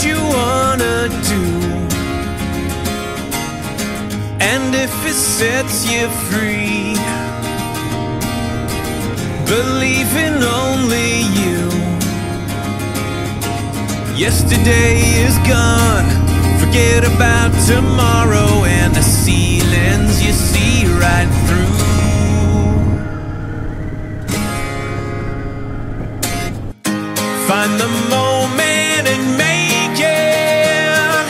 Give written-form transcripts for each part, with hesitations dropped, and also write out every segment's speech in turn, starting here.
you wanna do. And if it sets you free, believe in only you. Yesterday is gone, forget about tomorrow, and the ceilings you see right through. Find the moment and make it.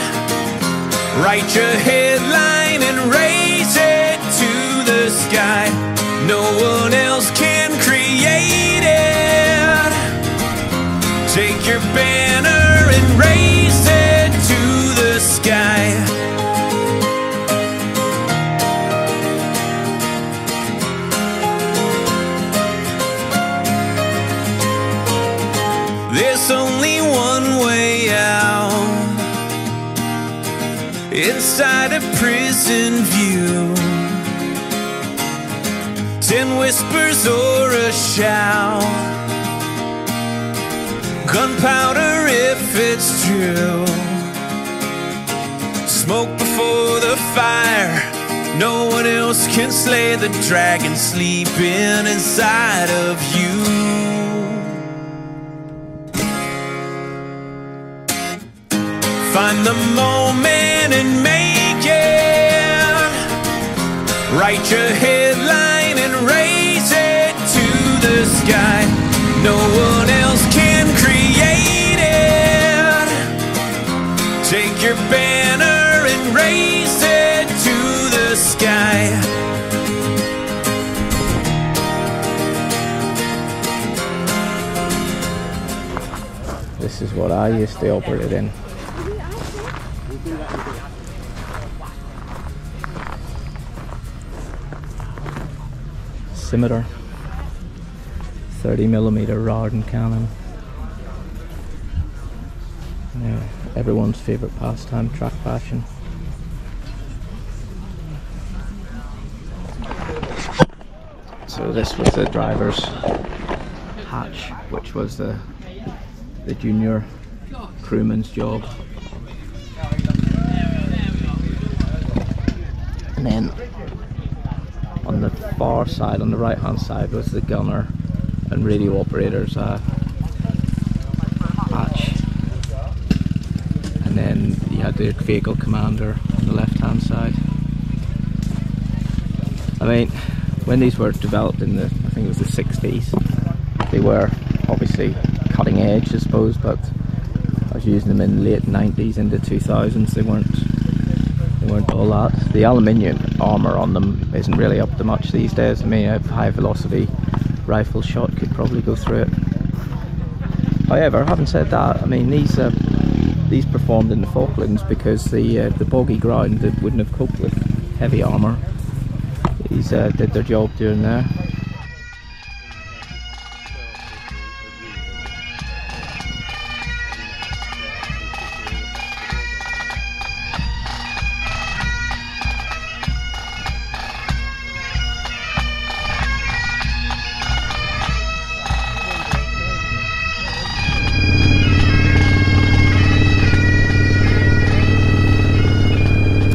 Write your headline and raise it to the sky. No one else can create it. Take your banner and raise it to the sky. There's only one way out, inside a prison view. 10 whispers or a shout, gunpowder if it's true. Smoke before the fire, no one else can slay the dragon sleeping inside of you. Find the moment and make it. Write your headline and raise it to the sky. No one else can create it. Take your banner and raise it to the sky. This is what I used to operate in. Scimitar, 30mm rod and cannon. Yeah, everyone's favourite pastime, track fashion. So this was the driver's hatch, which was the junior crewman's job. And then on the far side, on the right hand side, was the gunner and radio operator's hatch. And then you had the vehicle commander on the left hand side. I mean, when these were developed in the, I think it was the 60s, they were obviously cutting edge, I suppose, but I was using them in the late 90s into 2000s. They weren't all that. The aluminium armour on them isn't really up to much these days. I mean, a high velocity rifle shot could probably go through it. However, having said that, I mean, these performed in the Falklands because the boggy ground that wouldn't have coped with heavy armour. These did their job during there.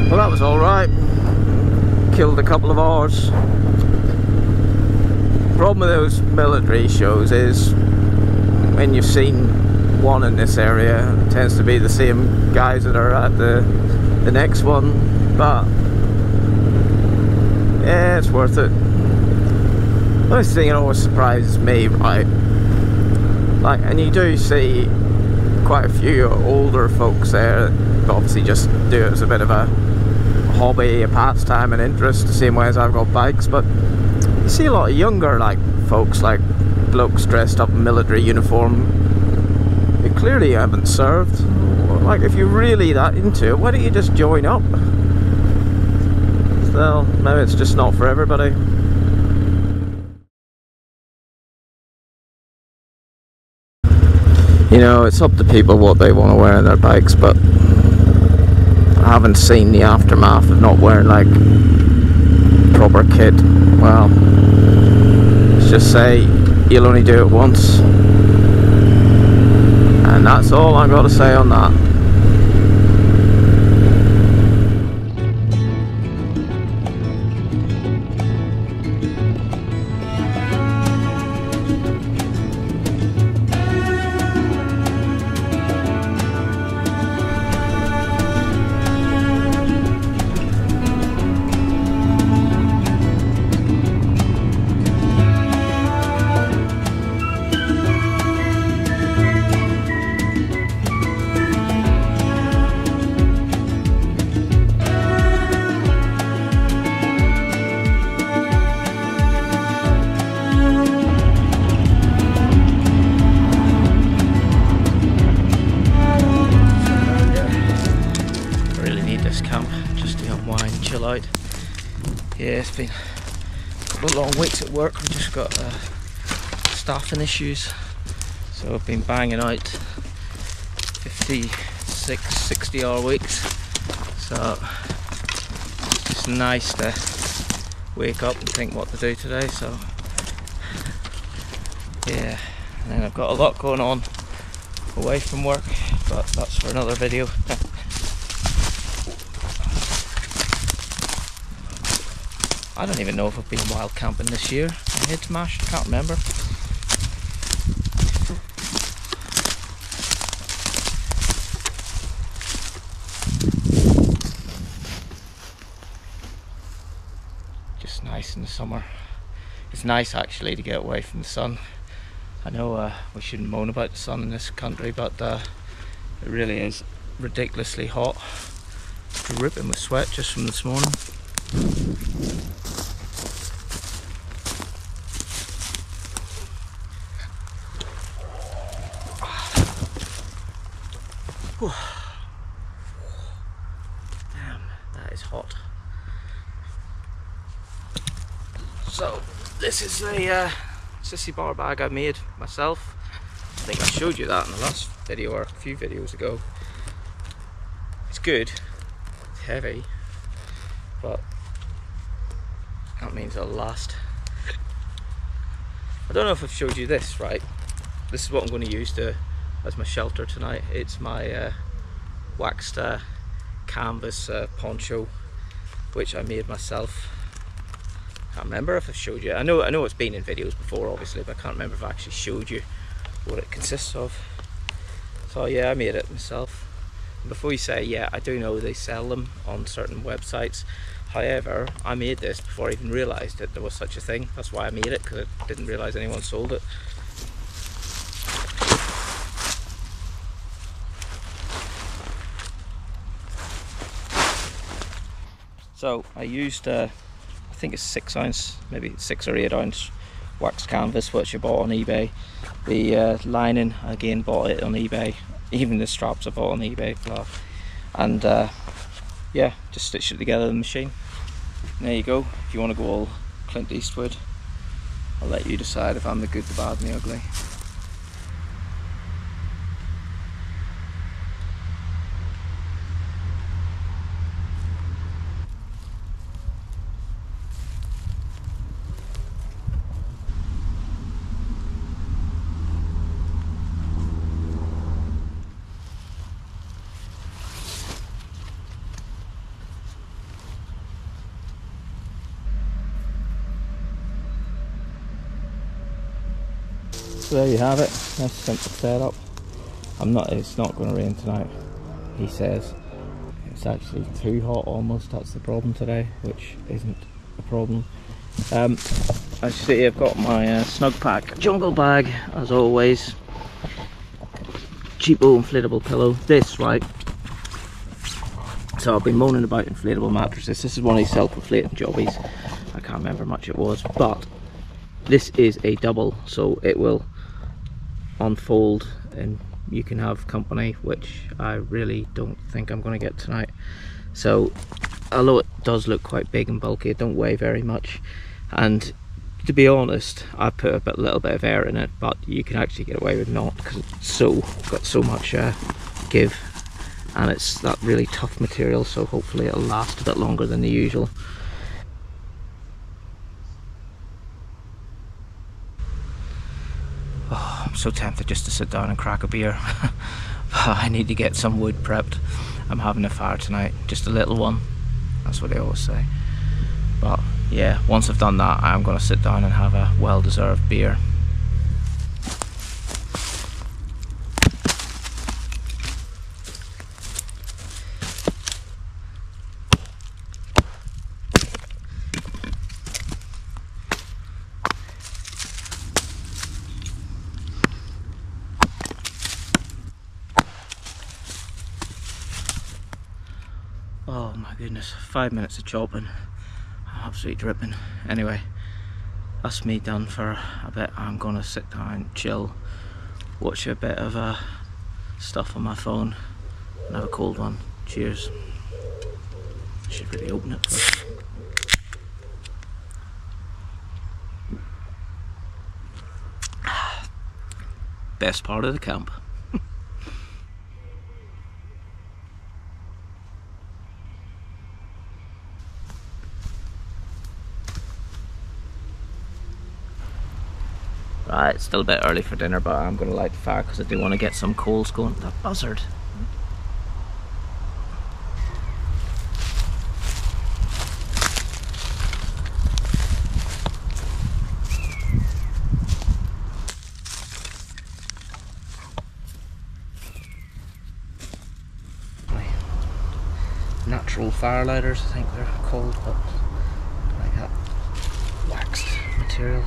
Well, that was alright. Killed a couple of hours. Problem with those military shows is when you've seen one in this area, it tends to be the same guys that are at the next one, but yeah, it's worth it. The only thing that always surprises me, right, like, and you do see quite a few older folks there that obviously just do it as a bit of a hobby, a pastime, an interest, the same way as I've got bikes, but you see a lot of younger folks, like blokes dressed up in military uniform who clearly haven't served. Like, if you're really that into it, why don't you just join up? Well, maybe it's just not for everybody. You know, it's up to people what they want to wear on their bikes, but I haven't seen the aftermath of not wearing like proper kit. Well, let's just say you'll only do it once, and that's all I've got to say on that. just to unwind, chill out. Yeah, it's been a couple of long weeks at work. We've just got staffing issues, so I've been banging out 56, 60-hour weeks. So it's nice to wake up and think what to do today. So yeah, and then I've got a lot going on away from work, but that's for another video. I don't even know if I've been wild camping this year. My head's mashed, I can't remember. Just nice in the summer. It's nice actually to get away from the sun. I know we shouldn't moan about the sun in this country, but it really is ridiculously hot. Dripping with sweat just from this morning. Damn, that is hot. So this is a sissy bar bag I made myself. I think I showed you that in the last video or a few videos ago. It's good, it's heavy, but that means it'll last. I don't know if I've showed you this, right? This is what I'm going to use as my shelter tonight. It's my waxed canvas poncho, which I made myself. Can't remember if I've showed you. I know it's been in videos before, obviously, but I can't remember if I actually showed you what it consists of. So yeah, I made it myself. And before you say, yeah, I do know they sell them on certain websites. However, I made this before I even realised that there was such a thing. That's why I made it, because I didn't realise anyone sold it. So I used, I think it's 6 ounce, maybe 6 or 8 ounce wax canvas, which I bought on eBay. The lining, again, bought it on eBay. Even the straps I bought on eBay, blah. And yeah, just stitched it together in the machine. And there you go. If you want to go all Clint Eastwood, I'll let you decide if I'm the good, the bad and the ugly. So there you have it, nice simple setup. It's not going to rain tonight, he says. It's actually too hot almost, that's the problem today, which isn't a problem. As you see, I've got my Snug Pack jungle bag, as always. Cheapo inflatable pillow, this right. So I've been moaning about inflatable mattresses. This is one of these self-inflating jobbies. I can't remember how much it was, but this is a double, so it will unfold and you can have company, which I really don't think I'm going to get tonight. So although it does look quite big and bulky, it don't weigh very much, and to be honest, I put a little bit of air in it, but you can actually get away with not, because it's got so much give, and it's that really tough material, so hopefully it'll last a bit longer than the usual. Oh, I'm so tempted just to sit down and crack a beer. I need to get some wood prepped. I'm having a fire tonight, just a little one. That's what they always say. But yeah, once I've done that, I'm going to sit down and have a well-deserved beer. Oh my goodness, 5 minutes of chopping. I'm absolutely dripping. Anyway, that's me done for a bit. I'm gonna sit down, chill, watch a bit of stuff on my phone and have a cold one. Cheers. Should really open it first. Best part of the camp. Right, it's still a bit early for dinner, but I'm going to light the fire because I do want to get some coals going. That buzzard. Natural fire lighters, I think they're called, but like that waxed material.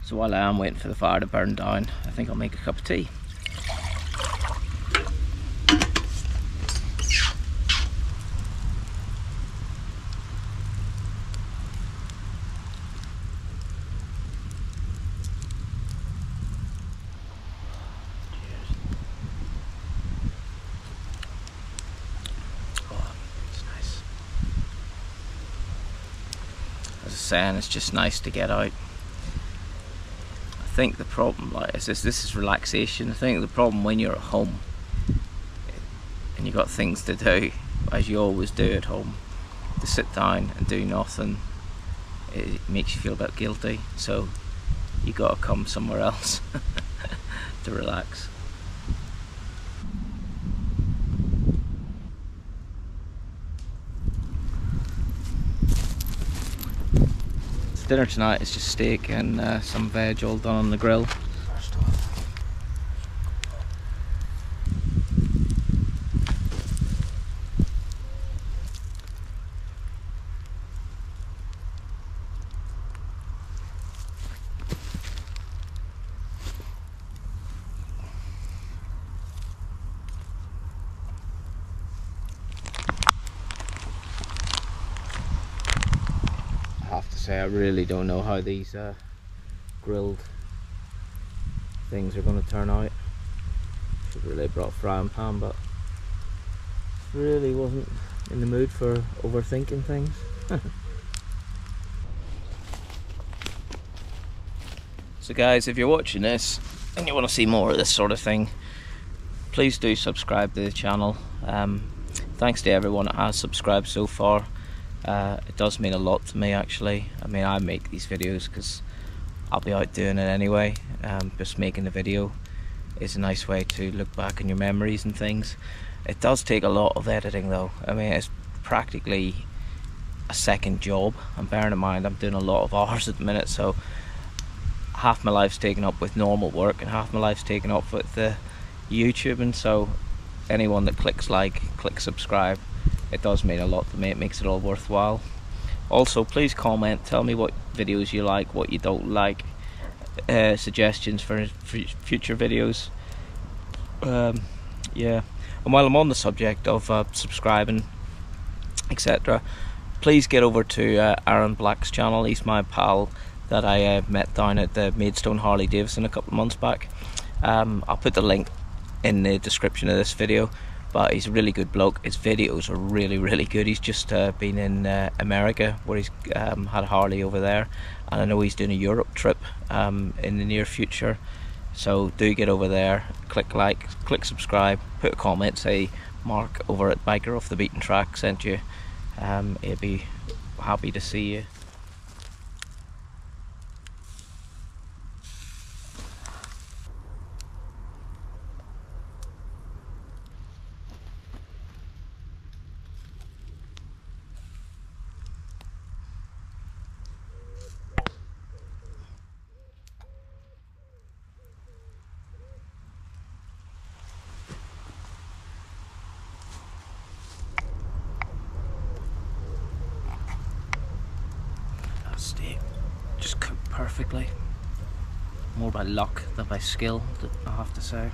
So while I am waiting for the fire to burn down, I think I'll make a cup of tea. As I was saying, it's just nice to get out. I think the problem, like this is relaxation. I think the problem when you're at home and you got things to do, as you always do at home, to sit down and do nothing, it makes you feel a bit guilty. So you got to come somewhere else to relax. Dinner tonight is just steak and some veg all done on the grill. I really don't know how these grilled things are going to turn out. Should really have brought a frying pan, but really wasn't in the mood for overthinking things. So guys, if you're watching this and you want to see more of this sort of thing, please do subscribe to the channel. Thanks to everyone that has subscribed so far. It does mean a lot to me, actually. I mean, I make these videos because I'll be out doing it anyway. Just making the video is a nice way to look back on your memories and things. It does take a lot of editing though. I mean, it's practically a second job, and bearing in mind I'm doing a lot of hours at the minute, so half my life's taken up with normal work and half my life's taken up with the YouTube. And so anyone that clicks like, clicks subscribe, it does mean a lot to me. It makes it all worthwhile. Also, please comment, tell me what videos you like, what you don't like, suggestions for future videos. Yeah, and while I'm on the subject of subscribing, etc., please get over to Aaron Black's channel. He's my pal that I met down at the Maidstone Harley Davidson a couple of months back. I'll put the link in the description of this video. But he's a really good bloke. His videos are really good. He's just been in America, where he's had a Harley over there, and I know he's doing a Europe trip in the near future. So do get over there, click like, click subscribe, put a comment, say Mark over at Biker Off the Beaten Track sent you. He'll be happy to see you. more by luck than by skill, I have to say.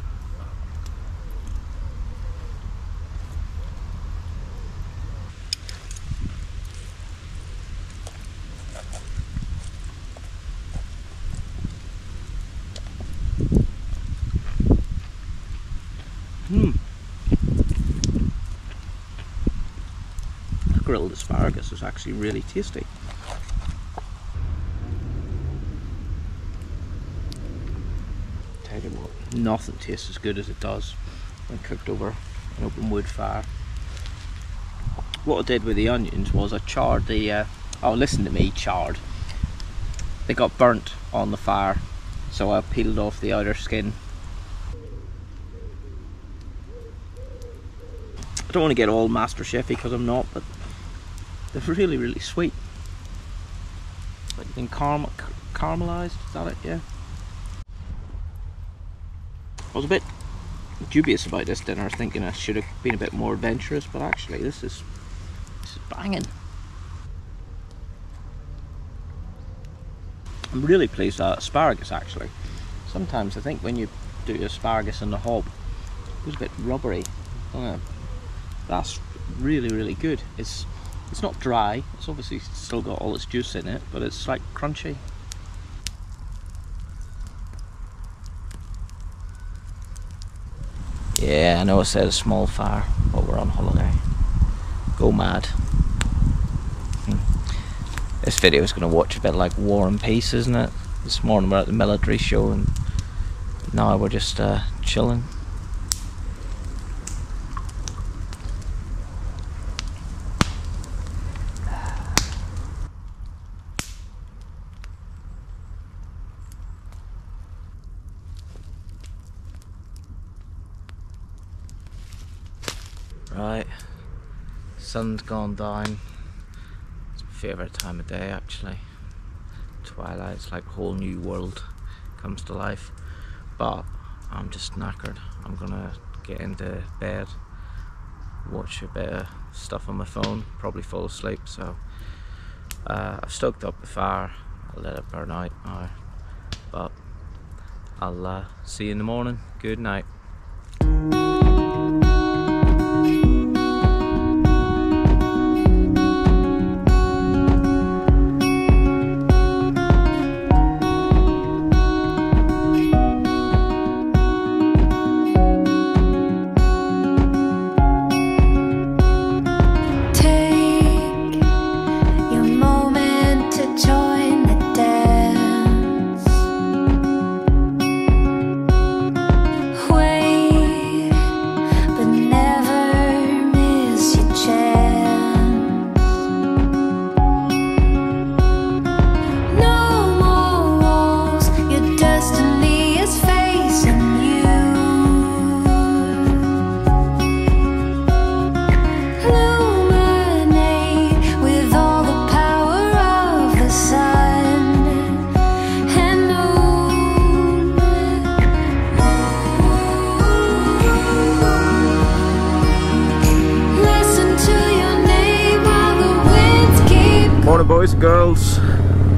The grilled asparagus is actually really tasty. Tell you what, nothing tastes as good as it does when cooked over an open wood fire. What I did with the onions was I charred the, oh listen to me, charred. They got burnt on the fire, so I peeled off the outer skin. I don't want to get all MasterChef-y because I'm not, but they're really, really sweet. Like been caramelized, is that it? Yeah. I was a bit dubious about this dinner, thinking I should have been a bit more adventurous, but actually this is banging. I'm really pleased with that asparagus actually. Sometimes I think when you do asparagus in the hob, it goes a bit rubbery. That's really, really good. It's not dry, it's obviously still got all its juice in it, but it's like crunchy. Yeah, I know I said a small fire, but we're on holiday. Go mad. This video is going to watch a bit like War and Peace, isn't it? This morning we're at the military show and now we're just chilling. Right, sun's gone down. It's my favourite time of day actually. Twilight, it's like a whole new world comes to life. But I'm just knackered. I'm gonna get into bed, watch a bit of stuff on my phone, probably fall asleep. So I've stoked up the fire, I'll let it burn out now. But I'll see you in the morning. Good night. Boys and girls,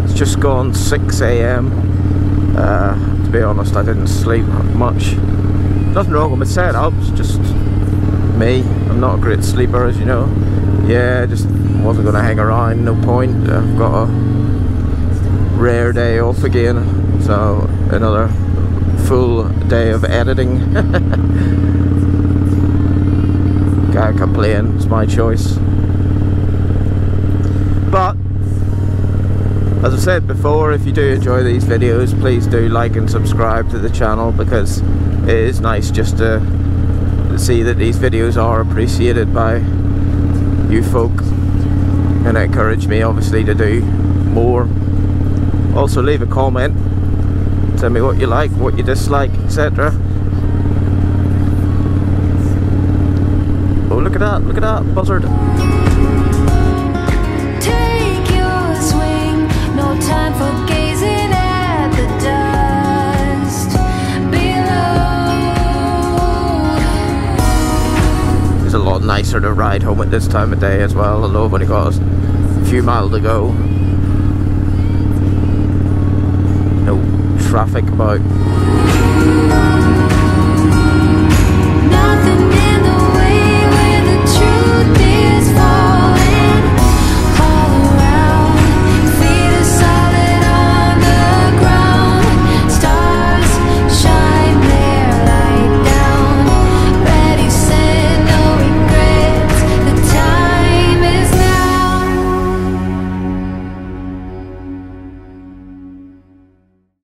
it's just gone 6 AM. To be honest, I didn't sleep much. Nothing wrong with my setup, it's just me. I'm not a great sleeper, as you know. Yeah, just wasn't going to hang around, no point. I've got a rare day off again, so another full day of editing. Can't complain, it's my choice. But as I said before, if you do enjoy these videos, please do like and subscribe to the channel, because it is nice just to see that these videos are appreciated by you folk, and it encouraged me obviously to do more. Also leave a comment, tell me what you like, what you dislike, etc. Oh, look at that buzzard. Time for gazing at the dust below. It's a lot nicer to ride home at this time of day as well, although I've only got a few miles to go. No traffic about